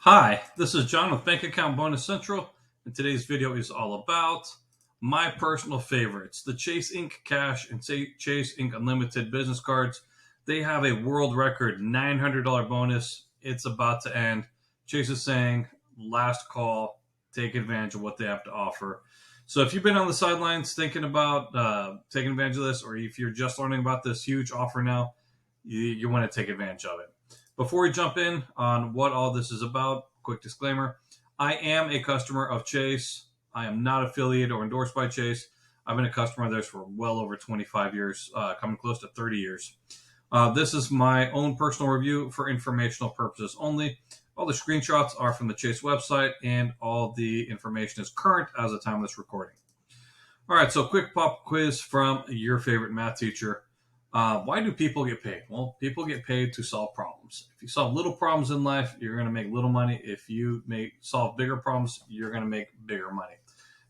Hi, this is John with Bank Account Bonus Central, and today's video is all about my personal favorites, the Chase Inc. Cash and Chase Inc. Unlimited business cards. They have a world record $900 bonus. It's about to end. Chase is saying, last call, take advantage of what they have to offer. So if you've been on the sidelines thinking about taking advantage of this, or if you're just learning about this huge offer now, you want to take advantage of it. Before we jump in on what all this is about, quick disclaimer. I am a customer of Chase. I am not affiliated or endorsed by Chase. I've been a customer of theirs for well over 25 years, coming close to 30 years. This is my own personal review for informational purposes only. All the screenshots are from the Chase website, and all the information is current as of the time of this recording. All right, so quick pop quiz from your favorite math teacher. Why do people get paid? Well, people get paid to solve problems. If you solve little problems in life, you're going to make little money. If you solve bigger problems, you're going to make bigger money.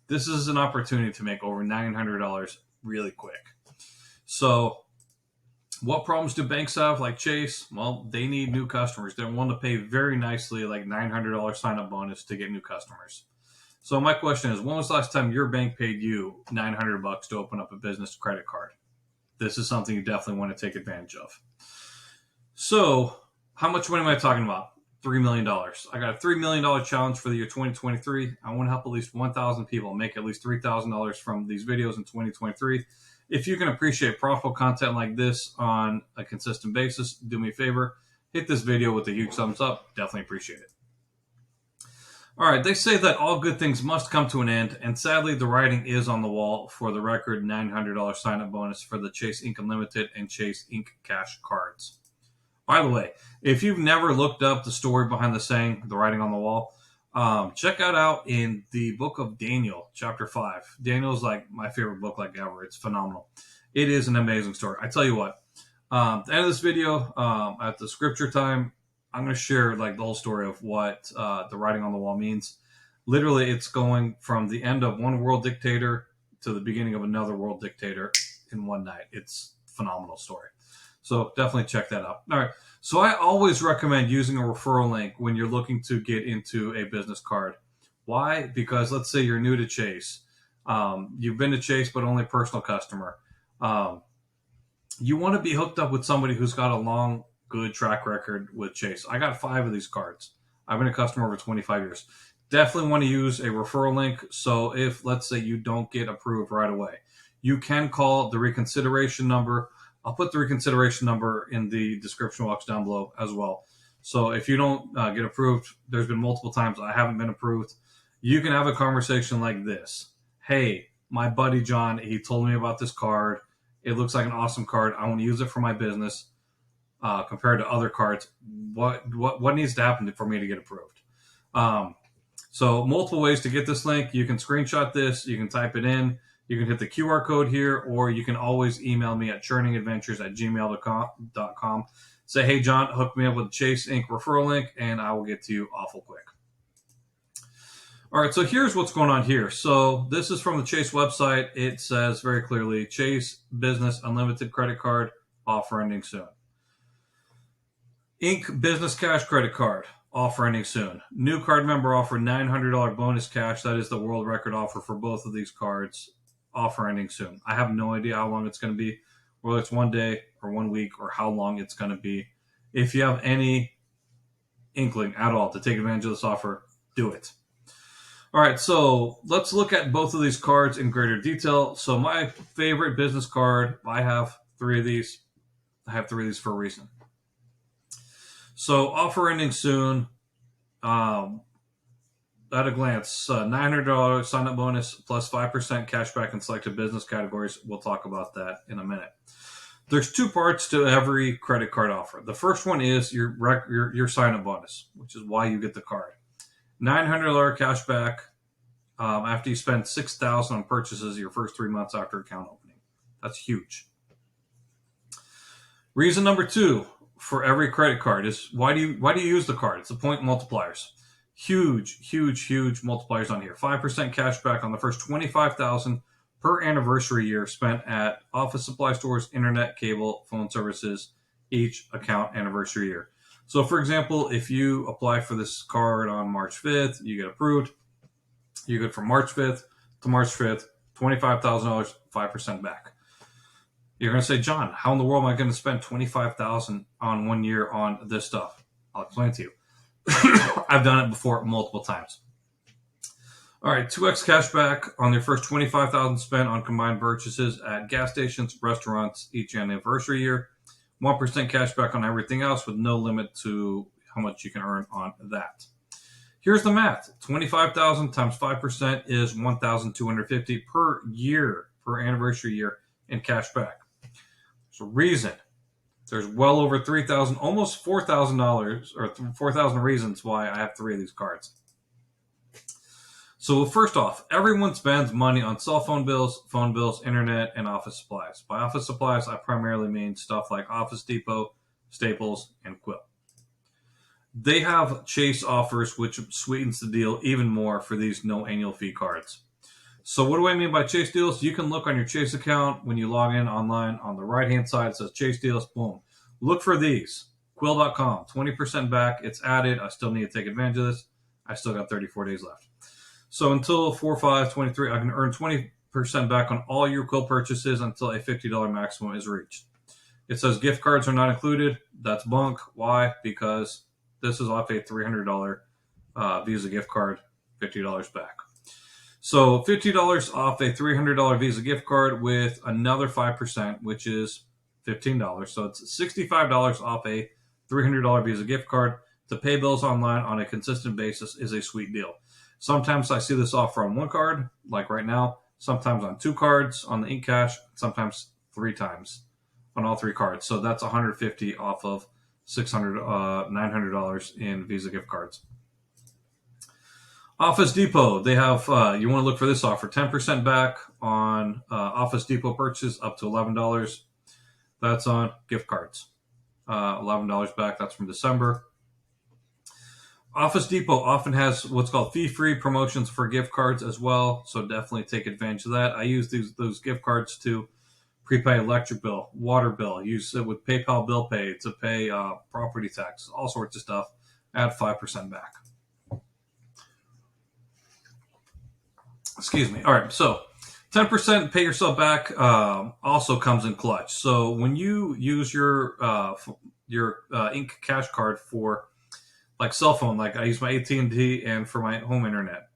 This is an opportunity to make over $900 really quick. So what problems do banks have like Chase? Well, they need new customers. They're willing to pay very nicely, like $900 sign-up bonus to get new customers. So my question is, when was the last time your bank paid you $900 to open up a business credit card? This is something you definitely want to take advantage of. So how much money am I talking about? $3 million. I got a $3 million challenge for the year 2023. I want to help at least 1,000 people make at least $3,000 from these videos in 2023. If you can appreciate profitable content like this on a consistent basis, do me a favor, hit this video with a huge thumbs up. Definitely appreciate it. All right, they say that all good things must come to an end, and sadly, the writing is on the wall for the record $900 sign-up bonus for the Chase Inc. Unlimited and Chase Inc. Cash cards. By the way, if you've never looked up the story behind the saying, the writing on the wall, check that out in the book of Daniel, chapter 5. Daniel's like my favorite book like ever. It's phenomenal. It is an amazing story. I tell you what, at the end of this video, at the scripture time, I'm going to share like the whole story of what the writing on the wall means. Literally, it's going from the end of one world dictator to the beginning of another world dictator in one night. It's a phenomenal story. So definitely check that out. All right. So I always recommend using a referral link when you're looking to get into a business card. Why? Because let's say you're new to Chase. You've been to Chase, but only a personal customer. You want to be hooked up with somebody who's got a long, good track record with Chase. I got 5 of these cards. I've been a customer over 25 years. Definitely want to use a referral link. So if, let's say, you don't get approved right away, you can call the reconsideration number. I'll put the reconsideration number in the description box down below as well. So if you don't get approved, there's been multiple times I haven't been approved. You can have a conversation like this. Hey, my buddy John, he told me about this card. It looks like an awesome card. I want to use it for my business. Compared to other cards, what needs to happen for me to get approved? So multiple ways to get this link. You can screenshot this. You can type it in. You can hit the QR code here, or you can always email me at churningadventures@gmail.com. Say, hey, John, hook me up with the Chase Inc. referral link, and I will get to you awful quick. All right, so here's what's going on here. So this is from the Chase website. It says very clearly, Chase Business Unlimited Credit Card offer ending soon. Inc. Business Cash Credit Card, offer ending soon. New card member offer $900 bonus cash. That is the world record offer for both of these cards. Offer ending soon. I have no idea how long it's going to be, whether it's 1 day or 1 week or how long it's going to be. If you have any inkling at all to take advantage of this offer, do it. All right, so let's look at both of these cards in greater detail. So my favorite business card, I have 3 of these. I have 3 of these for a reason. So offer ending soon. At a glance, $900 sign-up bonus plus 5% cash back in selected business categories. We'll talk about that in a minute. There's 2 parts to every credit card offer. The first one is your sign-up bonus, which is why you get the card. $900 cash back after you spend $6,000 on purchases your first 3 months after account opening. That's huge. Reason number 2 for every credit card is why do you use the card? It's the point multipliers. Huge multipliers on here. 5% cash back on the first $25,000 per anniversary year spent at office supply stores, internet, cable, phone services, each account anniversary year. So for example, if you apply for this card on March 5th, you get approved, you're good from March 5th to March 5th, $25,000, 5% back. You're going to say, John, how in the world am I going to spend $25,000 on 1 year on this stuff? I'll explain it to you. I've done it before multiple times. All right, 2x cash back on your first $25,000 spent on combined purchases at gas stations, restaurants each anniversary year. 1% cash back on everything else with no limit to how much you can earn on that. Here's the math. 25,000 times 5% is 1,250 per year, per anniversary year in cash back. There's a reason. There's well over 3,000, almost $4,000 or 4,000 reasons why I have 3 of these cards. So first off, everyone spends money on cell phone bills, internet, and office supplies. By office supplies, I primarily mean stuff like Office Depot, Staples, and Quill. They have Chase offers, which sweetens the deal even more for these no annual fee cards. So what do I mean by Chase deals? You can look on your Chase account when you log in online. On the right-hand side, it says Chase deals. Boom. Look for these. Quill.com, 20% back. It's added. I still need to take advantage of this. I still got 34 days left. So until 4/5/23, I can earn 20% back on all your Quill purchases until a $50 maximum is reached. It says gift cards are not included. That's bunk. Why? Because this is off a $300 Visa gift card, $50 back. So $50 off a $300 Visa gift card with another 5%, which is $15. So it's $65 off a $300 Visa gift card. To pay bills online on a consistent basis is a sweet deal. Sometimes I see this offer on 1 card, like right now. Sometimes on 2 cards on the Ink Cash. Sometimes 3 times on all 3 cards. So that's $150 off of $600, $900 in Visa gift cards. Office Depot, they have, you want to look for this offer, 10% back on Office Depot purchase up to $11. That's on gift cards. $11 back, that's from December. Office Depot often has what's called fee-free promotions for gift cards as well, so definitely take advantage of that. I use those gift cards to prepay electric bill, water bill. Use it with PayPal Bill Pay to pay property tax, all sorts of stuff. Add 5% back. Excuse me. All right, so 10% pay yourself back also comes in clutch. So when you use your Ink Cash card for like cell phone, like I use my AT&T and for my home internet.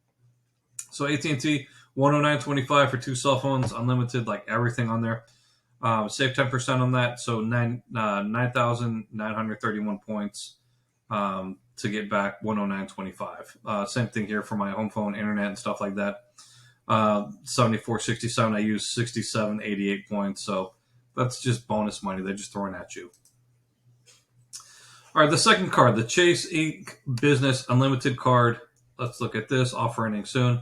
So AT&T, $109.25 for 2 cell phones, unlimited, like everything on there. Save 10% on that, so 9,931 points to get back $109.25. Same thing here for my home phone, internet, and stuff like that. 74.67. I use 67.88 points, so that's just bonus money. They're just throwing at you. All right, the second card, the Chase Ink Business Unlimited card. Let's look at this. Offer ending soon.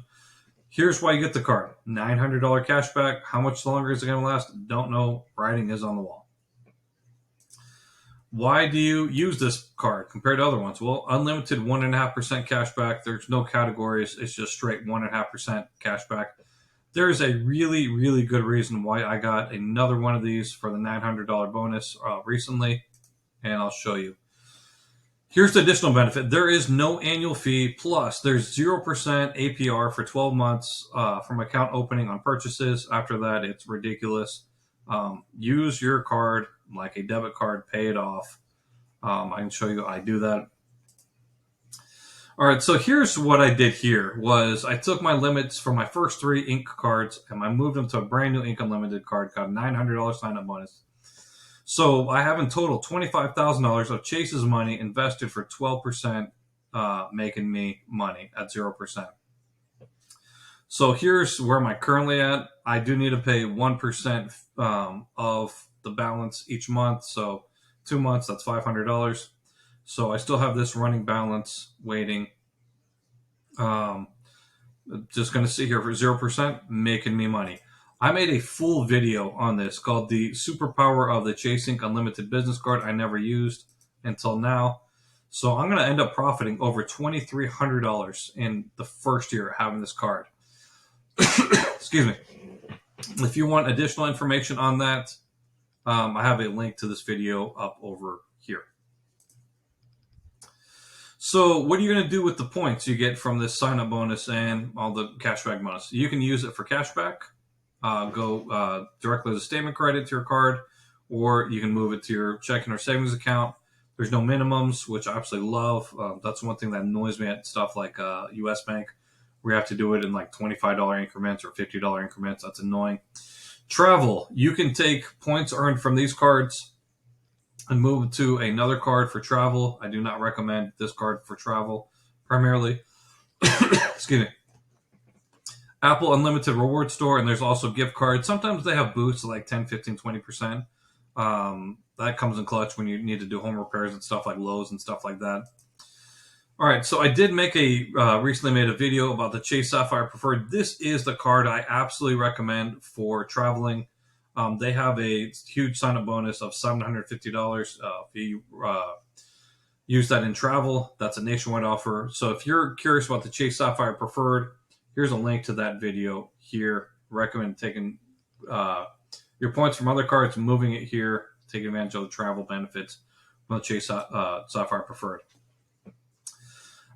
Here's why you get the card. $900 cash back. How much longer is it going to last? Don't know. Writing is on the wall. Why do you use this card compared to other ones? Well, unlimited 1.5% cash back. There's no categories. It's just straight 1.5% cash back. There's a really, really good reason why I got another one of these for the $900 bonus recently, and I'll show you. Here's the additional benefit. There is no annual fee, plus there's 0% APR for 12 months from account opening on purchases. After that, it's ridiculous. Use your card like a debit card, pay it off. I can show you I do that. All right, so here's what I did here was I took my limits for my first 3 Ink cards and I moved them to a brand new Ink Unlimited card, got a $900 sign-up bonus. So I have in total $25,000 of Chase's money invested for 12%, making me money at 0%. So here's where am I currently at. I do need to pay 1% of the balance each month. So 2 months, that's $500. So I still have this running balance waiting. Just going to sit here for 0%, making me money. I made a full video on this called the Superpower of the Chase Ink Unlimited Business Card I never used until now. So I'm going to end up profiting over $2,300 in the first year having this card. Excuse me. If you want additional information on that, I have a link to this video up over here. So what are you going to do with the points you get from this sign-up bonus and all the cashback bonus? You can use it for cashback, go directly as a statement credit to your card, or you can move it to your checking or savings account. There's no minimums, which I absolutely love. That's one thing that annoys me at stuff like US Bank, where you have to do it in like $25 increments or $50 increments. That's annoying. Travel, you can take points earned from these cards and move to another card for travel. I do not recommend this card for travel primarily. Excuse me. Apple Unlimited Reward Store, and there's also gift cards. Sometimes they have boosts like 10, 15, 20%. That comes in clutch when you need to do home repairs and stuff like Lowe's and stuff like that. All right, so I did make recently made a video about the Chase Sapphire Preferred. This is the card I absolutely recommend for traveling. They have a huge sign-up bonus of $750 if you use that in travel. That's a nationwide offer. So if you're curious about the Chase Sapphire Preferred, here's a link to that video here. Recommend taking your points from other cards, moving it here, taking advantage of the travel benefits from the Chase Sapphire Preferred.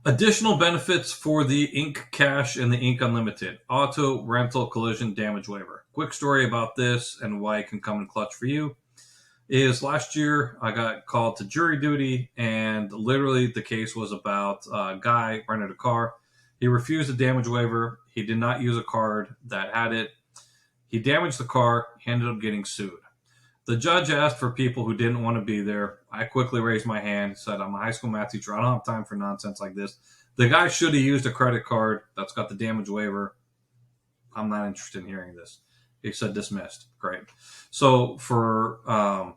Additional benefits for the Ink Cash and the Ink Unlimited. Auto, rental, collision, damage waiver. Quick story about this and why it can come in clutch for you is last year I got called to jury duty, and literally the case was about a guy rented a car. He refused a damage waiver. He did not use a card that had it. He damaged the car. He ended up getting sued. The judge asked for people who didn't want to be there. I quickly raised my hand, said, I'm a high school math teacher. I don't have time for nonsense like this. The guy should have used a credit card that's got the damage waiver. I'm not interested in hearing this. He said dismissed. Great. So for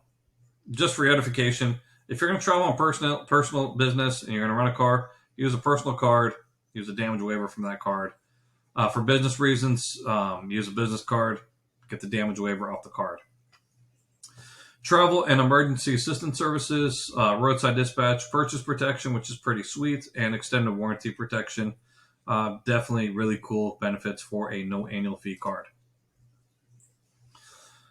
just for edification, if you're going to travel on personal business and you're going to rent a car, use a personal card, use a damage waiver from that card. For business reasons, use a business card, get the damage waiver off the card. Travel and emergency assistance services, roadside dispatch, purchase protection, which is pretty sweet, and extended warranty protection. Definitely really cool benefits for a no annual fee card.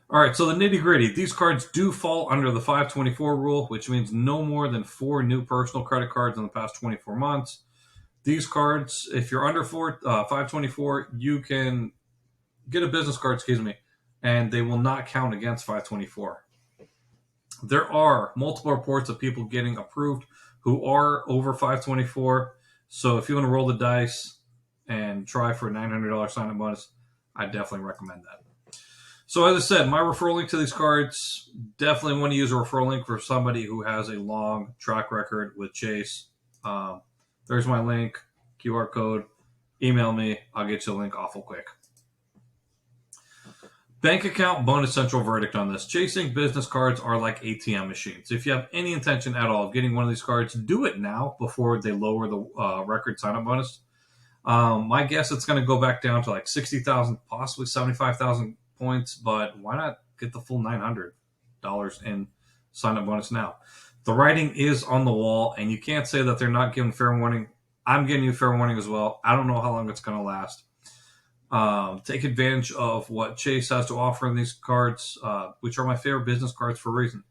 All right, so the nitty gritty. These cards do fall under the 524 rule, which means no more than 4 new personal credit cards in the past 24 months. These cards, if you're under 524, you can get a business card, and they will not count against 524. There are multiple reports of people getting approved who are over 524. So if you want to roll the dice and try for a $900 sign-up bonus, I definitely recommend that. So as I said, my referral link to these cards, definitely want to use a referral link for somebody who has a long track record with Chase. There's my link, QR code. Email me. I'll get you a link awful quick. Bank account bonus central verdict on this. Chase Ink business cards are like ATM machines. If you have any intention at all of getting one of these cards, do it now before they lower the record sign-up bonus. My guess it's going to go back down to like 60,000, possibly 75,000 points, but why not get the full $900 in sign-up bonus now? The writing is on the wall, and you can't say that they're not giving fair warning. I'm giving you fair warning as well. I don't know how long it's going to last. Take advantage of what Chase has to offer in these cards, which are my favorite business cards for a reason.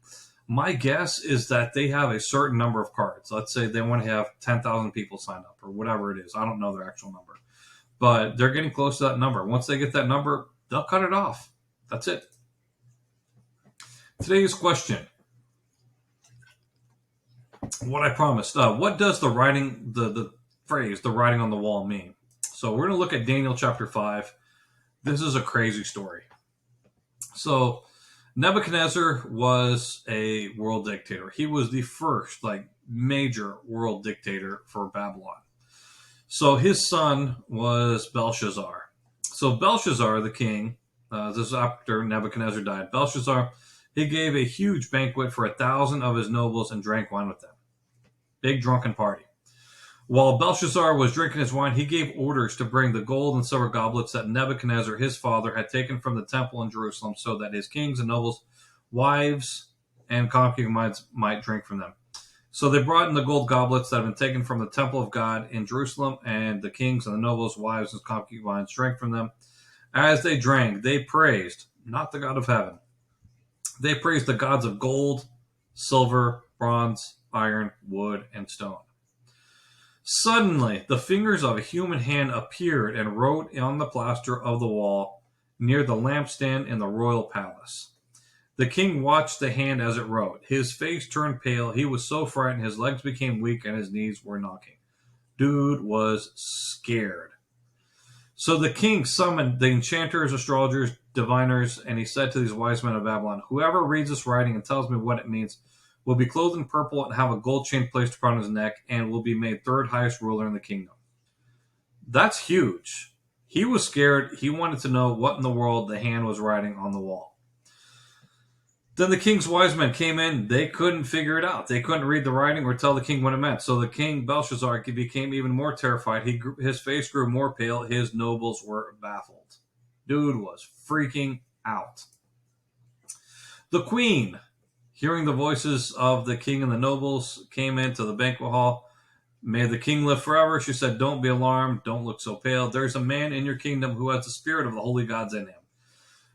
My guess is that they have a certain number of cards. Let's say they want to have 10,000 people sign up or whatever it is. I don't know their actual number. But they're getting close to that number. Once they get that number, they'll cut it off. That's it. Today's question. What I promised. What does the writing, the phrase, the writing on the wall mean? So we're going to look at Daniel chapter 5. This is a crazy story. So Nebuchadnezzar was a world dictator. He was the first major world dictator for Babylon. So his son was Belshazzar. So Belshazzar, the king, this is after Nebuchadnezzar died. Belshazzar, he gave a huge banquet for 1,000 of his nobles and drank wine with them. Big drunken party. While Belshazzar was drinking his wine, he gave orders to bring the gold and silver goblets that Nebuchadnezzar, his father, had taken from the temple in Jerusalem so that his kings and nobles, wives, and concubines might drink from them. So they brought in the gold goblets that had been taken from the temple of God in Jerusalem, and the kings and the nobles, wives, and concubines drank from them. As they drank, they praised, not the God of heaven. They praised the gods of gold, silver, bronze, iron, wood, and stone. Suddenly, the fingers of a human hand appeared and wrote on the plaster of the wall near the lampstand in the royal palace. The king watched the hand as it wrote. His face turned pale. He was so frightened his legs became weak and his knees were knocking. Dude was scared. So the king summoned the enchanters, astrologers, diviners, and he said to these wise men of Babylon, whoever reads this writing and tells me what it means will be clothed in purple and have a gold chain placed upon his neck and will be made third highest ruler in the kingdom. That's huge. He was scared. He wanted to know what in the world the hand was writing on the wall. Then the king's wise men came in. They couldn't figure it out. They couldn't read the writing or tell the king what it meant. So the king, Belshazzar, became even more terrified. His face grew more pale. His nobles were baffled. Dude was freaking out. The queen, hearing the voices of the king and the nobles, came into the banquet hall. May the king live forever. She said, don't be alarmed. Don't look so pale. There's a man in your kingdom who has the spirit of the holy gods in him.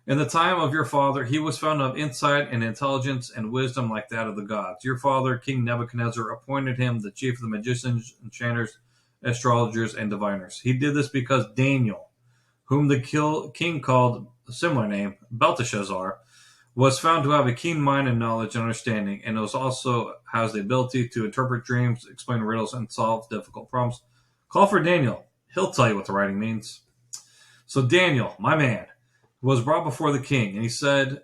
In the time of your father, he was found of insight and intelligence and wisdom like that of the gods. Your father, King Nebuchadnezzar, appointed him the chief of the magicians, enchanters, astrologers, and diviners. He did this because Daniel, whom the king called a similar name, Belteshazzar, was found to have a keen mind and knowledge and understanding, and also has the ability to interpret dreams, explain riddles, and solve difficult problems. Call for Daniel. He'll tell you what the writing means. So Daniel, my man, was brought before the king, and he said,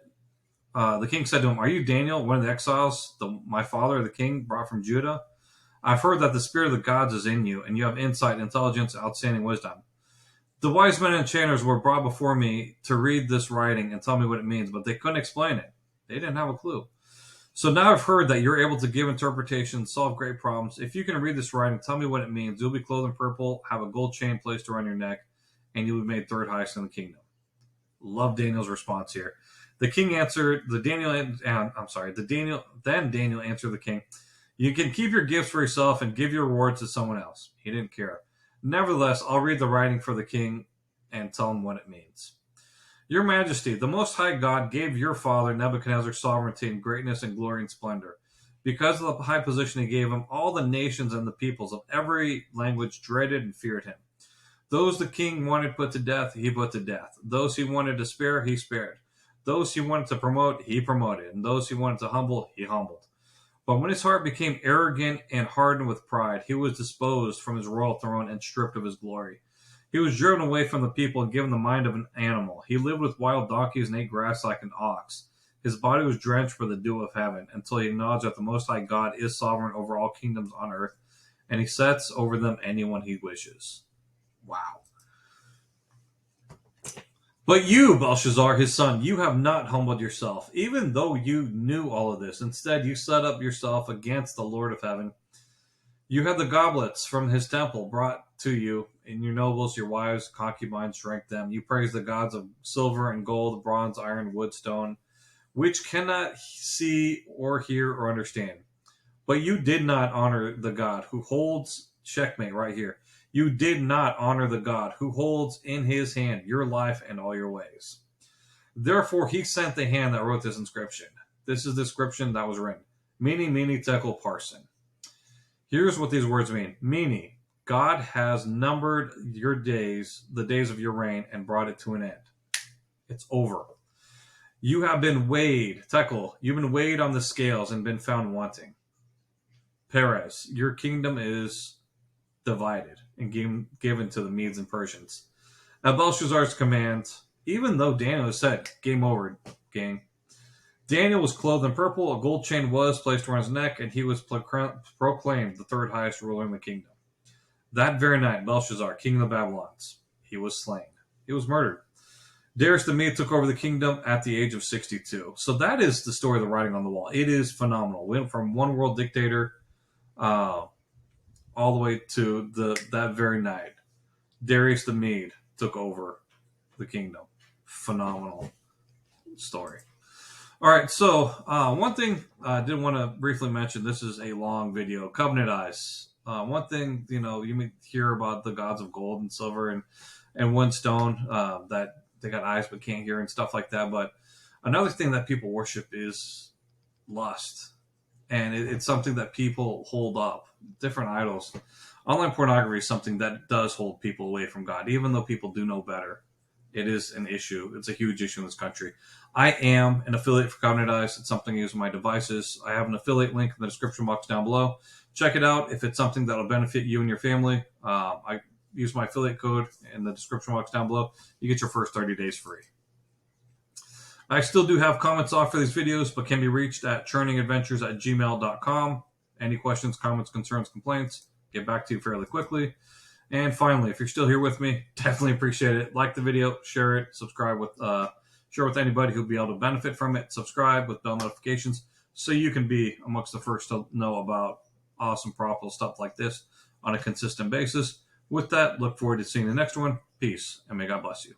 the king said to him, are you Daniel, one of the exiles my father, the king, brought from Judah? I've heard that the spirit of the gods is in you, and you have insight, intelligence, outstanding wisdom. The wise men and enchanters were brought before me to read this writing and tell me what it means, but they couldn't explain it. They didn't have a clue. So now I've heard that you're able to give interpretations, solve great problems. If you can read this writing, tell me what it means. You'll be clothed in purple, have a gold chain placed around your neck, and you'll be made third highest in the kingdom. Love Daniel's response here. The king answered, Then Daniel answered the king, you can keep your gifts for yourself and give your rewards to someone else. He didn't care. Nevertheless, I'll read the writing for the king and tell him what it means. Your Majesty, the Most High God gave your father Nebuchadnezzar sovereignty and greatness and glory and splendor. Because of the high position he gave him, all the nations and the peoples of every language dreaded and feared him. Those the king wanted put to death, he put to death. Those he wanted to spare, he spared. Those he wanted to promote, he promoted. And those he wanted to humble, he humbled. But when his heart became arrogant and hardened with pride, he was disposed from his royal throne and stripped of his glory. He was driven away from the people and given the mind of an animal. He lived with wild donkeys and ate grass like an ox. His body was drenched with the dew of heaven until he acknowledged that the Most High God is sovereign over all kingdoms on earth, and he sets over them anyone he wishes. Wow. But you, Belshazzar, his son, you have not humbled yourself, even though you knew all of this. Instead, you set up yourself against the Lord of heaven. You had the goblets from his temple brought to you, and your nobles, your wives, concubines drank them. You praised the gods of silver and gold, bronze, iron, wood, stone, which cannot see or hear or understand. But you did not honor the God who holds, checkmate right here, you did not honor the God who holds in his hand your life and all your ways. Therefore, he sent the hand that wrote this inscription. This is the inscription that was written. Mene, mene, tekel, parsin. Here's what these words mean. Mene, God has numbered your days, the days of your reign, and brought it to an end. It's over. You have been weighed, tekel, you've been weighed on the scales and been found wanting. Perez, your kingdom is divided and given to the Medes and Persians. At Belshazzar's command, even though Daniel said, game over, gang, Daniel was clothed in purple, a gold chain was placed around his neck, and he was proclaimed the third highest ruler in the kingdom. That very night, Belshazzar, king of the Babylons, he was slain. He was murdered. Darius the Mede took over the kingdom at the age of 62. So that is the story of the writing on the wall. It is phenomenal. Went from one world dictator all the way to that very night. Darius the Mede took over the kingdom. Phenomenal story. All right, so one thing I did want to briefly mention, this is a long video, Covenant Eyes. One thing, you may hear about the gods of gold and silver and one stone, that they got eyes but can't hear and stuff like that. But another thing that people worship is lust. And it's something that people hold up. different idols. Online pornography is something that does hold people away from God, even though people do know better. It is an issue. It's a huge issue in this country. I am an affiliate for Covenant Eyes. It's something I use on my devices. I have an affiliate link in the description box down below. Check it out if it's something that will benefit you and your family. I use my affiliate code in the description box down below. You get your first 30 days free. I still do have comments off for these videos, but can be reached at churningadventures@gmail.com. Any questions, comments, concerns, complaints, get back to you fairly quickly. And finally, if you're still here with me, definitely appreciate it. Like the video, share it, subscribe share with anybody who'll be able to benefit from it. Subscribe with bell notifications so you can be amongst the first to know about awesome, profitable stuff like this on a consistent basis. With that, look forward to seeing the next one. Peace, and may God bless you.